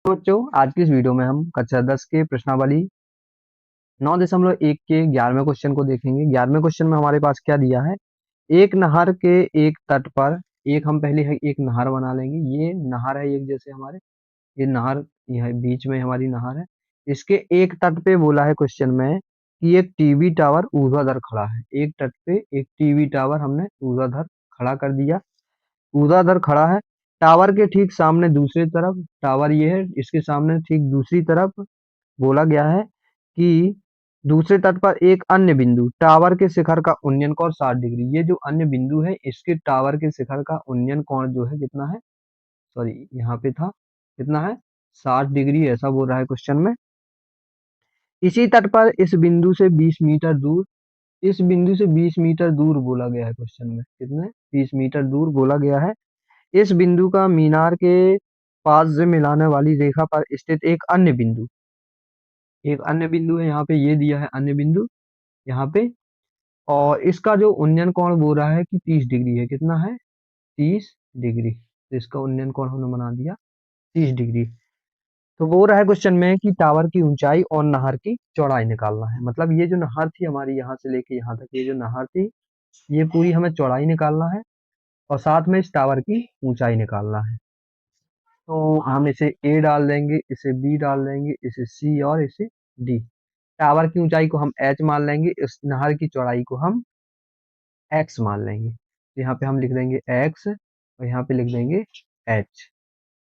तो बच्चों, आज की इस वीडियो में हम कक्षा 10 के प्रश्नावली 9.1 के 11वें क्वेश्चन को देखेंगे। 11वें क्वेश्चन में हमारे पास क्या दिया है। एक नहर के एक तट पर हम पहले एक नहर बना लेंगे। ये नहर है, एक जैसे हमारे ये नहर, यह बीच में हमारी नहर है। इसके एक तट पे बोला है क्वेश्चन में कि एक टीवी टावर ऊर्ध्वाधर खड़ा है। एक तट पे एक टीवी टावर हमने ऊर्ध्वाधर खड़ा कर दिया। ऊर्ध्वाधर खड़ा है। टावर के ठीक सामने दूसरी तरफ, टावर ये है, इसके सामने ठीक दूसरी तरफ बोला गया है कि दूसरे तट पर एक अन्य बिंदु टावर के शिखर का उन्नयन कोण 60 डिग्री। ये जो अन्य बिंदु है, इसके टावर के शिखर का उन्नयन कोण जो है कितना है, सॉरी यहाँ पे था, कितना है, 60 डिग्री, ऐसा बोल रहा है क्वेश्चन में। इसी तट पर इस बिंदु से 20 मीटर दूर, इस बिंदु से 20 मीटर दूर बोला गया है क्वेश्चन में, कितने, 20 मीटर दूर बोला गया है। इस बिंदु का मीनार के पास से मिलाने वाली रेखा पर स्थित एक अन्य बिंदु है, यहाँ पे ये दिया है अन्य बिंदु यहाँ पे, और इसका जो उन्नयन कोण बोल रहा है कि 30 डिग्री है। कितना है, 30 डिग्री। तो इसका उन्नयन कोण हमने बना दिया 30 डिग्री। तो बोल रहा है क्वेश्चन में कि टावर की ऊंचाई और नहर की चौड़ाई निकालना है। मतलब ये जो नहर थी हमारी, यहाँ से लेके यहाँ तक ये जो नहर थी, ये पूरी हमें चौड़ाई निकालना है और साथ में इस टावर की ऊंचाई निकालना है। तो हम इसे ए डाल देंगे, इसे बी डाल देंगे, इसे सी और इसे डी। टावर की ऊंचाई को हम एच मान लेंगे, इस नहर की चौड़ाई को हम एक्स मान लेंगे। तो यहाँ पे हम लिख देंगे एक्स और यहाँ पे लिख देंगे एच।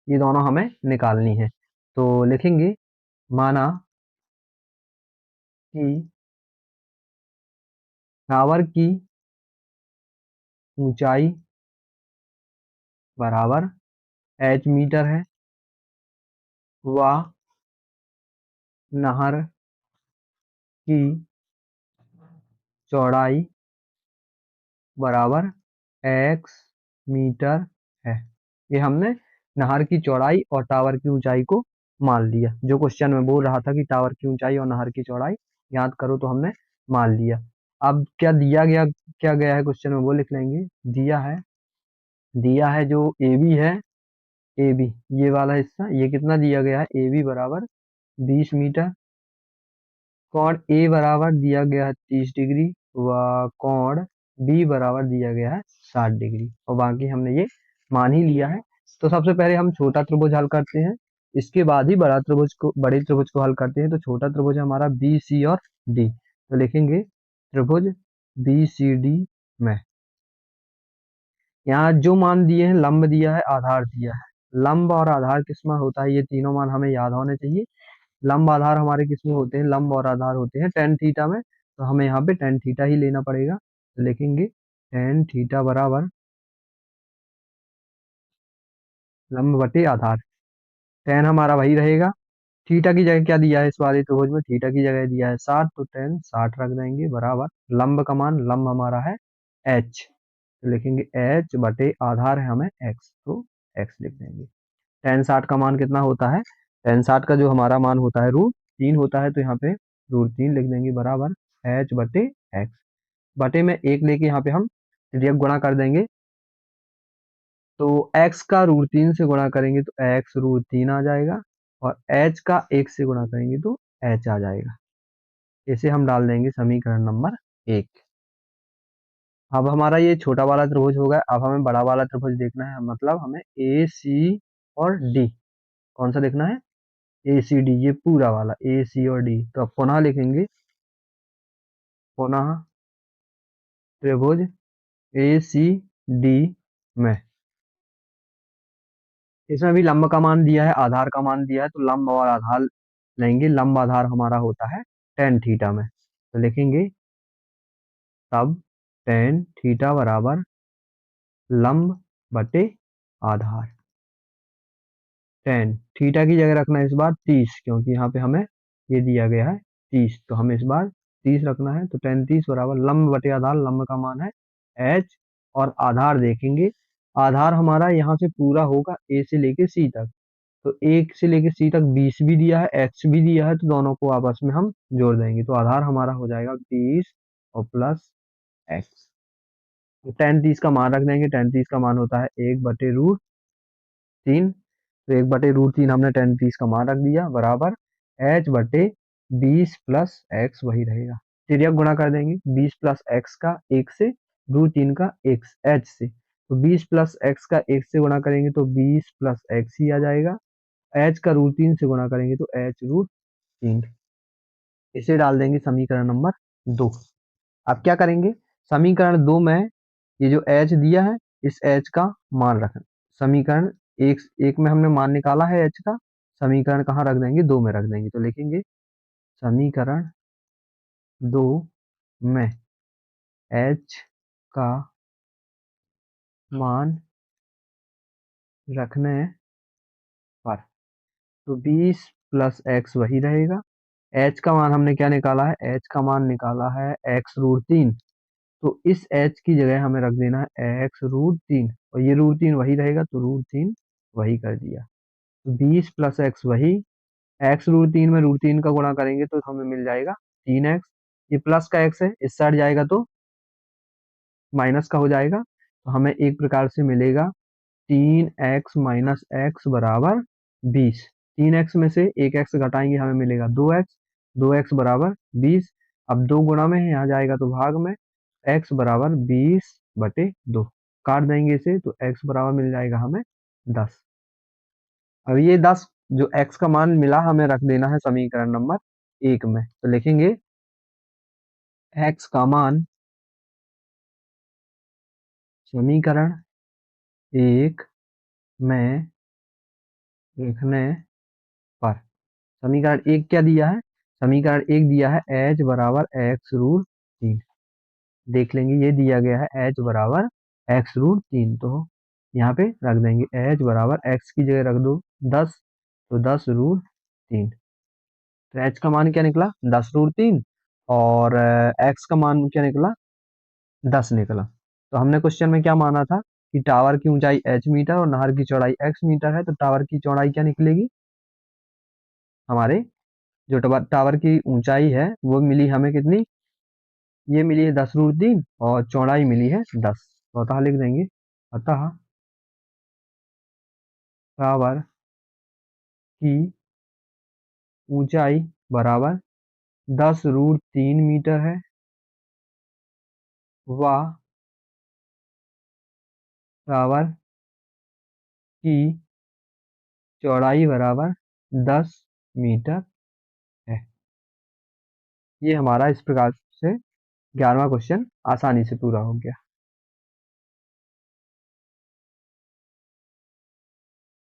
ये दोनों हमें निकालनी है। तो लिखेंगे, माना कि टावर की ऊंचाई बराबर एच मीटर है, व नहर की चौड़ाई बराबर एक्स मीटर है। ये हमने नहर की चौड़ाई और टावर की ऊंचाई को मान लिया। जो क्वेश्चन में बोल रहा था कि टावर की ऊंचाई और नहर की चौड़ाई याद करो, तो हमने मान लिया। अब क्या दिया गया, क्या गया है क्वेश्चन में वो लिख लेंगे। दिया है जो ए बी है, ए बी ये वाला हिस्सा, ये कितना दिया गया है, ए बी बराबर 20 मीटर। कोण ए बराबर दिया गया है 30 डिग्री, व कोण बी बराबर दिया गया है 60 डिग्री, और बाकी हमने ये मान ही लिया है। तो सबसे पहले हम छोटा त्रिभुज हल करते हैं, इसके बाद ही बड़े त्रिभुज को हल करते हैं। तो छोटा त्रिभुज हमारा बी सी और डी। तो लिखेंगे त्रिभुज बी सी डी में यहाँ जो मान दिए हैं, लंब दिया है, आधार दिया है। लंब और आधार किसमें होता है, ये तीनों मान हमें याद होने चाहिए। लंब आधार हमारे किसमें होते हैं, लंब और आधार होते हैं टेन थीटा में। तो हमें यहाँ पे टेन थीटा ही लेना पड़ेगा। तो लिखेंगे टेन थीटा बराबर लंब बटे आधार। टेन हमारा वही रहेगा। थीटा की जगह क्या दिया है इस वाले त्रिभुज में, थीटा की जगह दिया है 60, तो टेन 60 रख देंगे बराबर लंब का मान, लंब हमारा है एच। तो लिखेंगे एच बटे आधार है हमें एक्स, तो एक्स लिख देंगे। टेन 60 का मान कितना होता है, टेन 60 का जो हमारा मान होता है √3 होता है। तो यहाँ पे √3 लिख देंगे बराबर एच बटे एक्स। बटे में एक लेके यहाँ पे हम तिर्यक गुणा कर देंगे। तो x का √3 से गुणा करेंगे तो x √3 आ जाएगा, और h का 1 से गुणा करेंगे तो h आ जाएगा। इसे हम डाल देंगे समीकरण नंबर 1। अब हमारा ये छोटा वाला त्रिभुज हो गया। अब हमें बड़ा वाला त्रिभुज देखना है, मतलब हमें ए सी और डी, कौन सा देखना है, ए सी डी, ये पूरा वाला ए सी और डी। तो अब पुनः लिखेंगे, पुनः त्रिभुज ए सी डी में, इसमें भी लंब का मान दिया है, आधार का मान दिया है। तो लंब और आधार लेंगे। लंब आधार हमारा होता है टेन थीटा में। तो लिखेंगे तब टेन थीटा बराबर लंब बटे आधार। टेन थीटा की जगह रखना है इस बार 30, क्योंकि यहाँ पे हमें ये दिया गया है 30, तो हमें इस बार 30 रखना है। तो टेन 30 बराबर लंब बटे आधार, लंब का मान है एच, और आधार देखेंगे, आधार हमारा यहाँ से पूरा होगा ए से लेके सी तक। तो एक से लेके सी तक 20 भी दिया है, एक्स भी दिया है, तो दोनों को आपस में हम जोड़ देंगे। तो आधार हमारा हो जाएगा 20 और प्लस एक्स। तो टेन 30 का मान रख देंगे। टेन 30 का मान होता है 1/√3। तो 1/√3 हमने tan 30 का मान रख दिया बराबर h/20 प्लस एक्स वही रहेगा। तिर्यक गुणा कर देंगे 20 प्लस एक्स का 1 से, √3 का एक्स h से, तो 20 प्लस एक्स का 1 से गुणा करेंगे तो 20 प्लस एक्स ही आ जाएगा। h का √3 से गुणा करेंगे तो h√3। इसे डाल देंगे समीकरण नंबर 2। अब क्या करेंगे, समीकरण 2 में ये जो h दिया है इस h का मान रखना। समीकरण एक एक में हमने मान निकाला है h का, समीकरण कहाँ रख देंगे, 2 में रख देंगे। तो लिखेंगे समीकरण 2 में h का मान रखने पर, तो 20 प्लस एक्स वही रहेगा। h का मान हमने क्या निकाला है, h का मान निकाला है x√3, तो इस h की जगह हमें रख देना है x√3 और ये √3 वही रहेगा तो √3 वही कर दिया। तो 20 प्लस एक्स वही, x√3 में √3 का गुणा करेंगे तो हमें मिल जाएगा 3x। ये प्लस का x है, इस साइड जाएगा तो माइनस का हो जाएगा, तो हमें एक प्रकार से मिलेगा 3x माइनस एक्स बराबर 20। 3x में से एक x घटाएंगे हमें मिलेगा 2x, 2x बराबर 20। अब 2 गुणा में है, यहाँ जाएगा तो भाग में, x बराबर 20/2। काट देंगे इसे तो x बराबर मिल जाएगा हमें 10। अब ये 10 जो x का मान मिला हमें रख देना है समीकरण नंबर 1 में। तो लिखेंगे x का मान समीकरण 1 में रखने पर, समीकरण 1 क्या दिया है, समीकरण 1 दिया है h बराबर x√3। देख लेंगे ये दिया गया है h बराबर x√3, तो यहाँ पे रख देंगे h बराबर x की जगह रख दो 10, तो 10√3। तो h का मान क्या निकला 10√3 और x का मान क्या निकला 10 निकला। तो हमने क्वेश्चन में क्या माना था कि टावर की ऊंचाई h मीटर और नहर की चौड़ाई x मीटर है, तो टावर की चौड़ाई क्या निकलेगी, हमारे जो टावर की ऊंचाई है वो मिली हमें कितनी, ये मिली है 10√3 और चौड़ाई मिली है 10। तो अतः लिख देंगे, अतः टावर की ऊंचाई बराबर 10√3 मीटर है व टावर की चौड़ाई बराबर 10 मीटर है। ये हमारा इस प्रकार से 11वां क्वेश्चन आसानी से पूरा हो गया।